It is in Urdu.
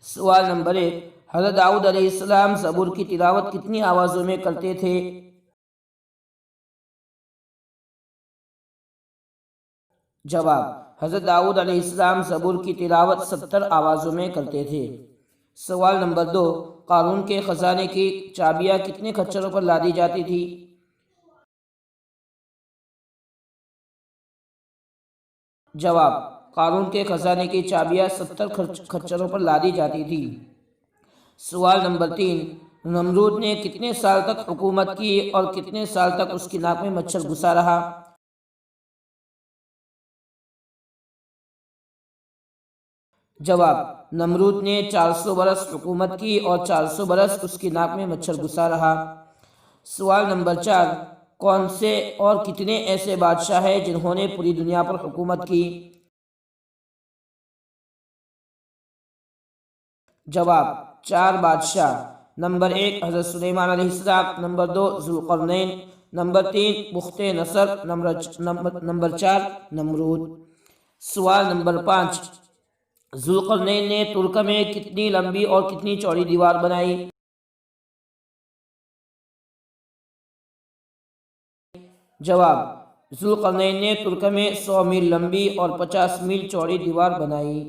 سوال نمبر 1، حضرت داؤد علیہ السلام زبور کی تلاوت کتنی آوازوں میں کرتے تھے؟ جواب، حضرت داؤد علیہ السلام زبور کی تلاوت 70 آوازوں میں کرتے تھے۔ سوال نمبر 2، قارون کے خزانے کی چابیاں کتنے کھچروں پر لادی جاتی تھی؟ جواب، قارون کے خزانے کی چابیاں 70 کھچروں پر لادی جاتی تھی۔ سوال نمبر 3، نمرود نے کتنے سال تک حکومت کی اور کتنے سال تک اس کی ناک میں مچھر گھسا رہا؟ جواب، نمرود نے 400 برس حکومت کی اور 400 برس اس کی ناک میں مچھر گھسا رہا۔ سوال نمبر 4، کون سے اور کتنے ایسے بادشاہ ہیں جنہوں نے پوری دنیا پر حکومت کی؟ جواب، 4 بادشاہ۔ نمبر 1 حضرت سلیمان علیہ السلام، نمبر 2 ذوالقرنین، نمبر 3 بخت نصر، نمبر 4 نمرود۔ سوال نمبر 5، ذوالقرنین نے ترک میں کتنی لمبی اور کتنی چوڑی دیوار بنائی؟ جواب، ذوالقرنین نے ترک میں 100 میل لمبی اور 50 میل چوڑی دیوار بنائی۔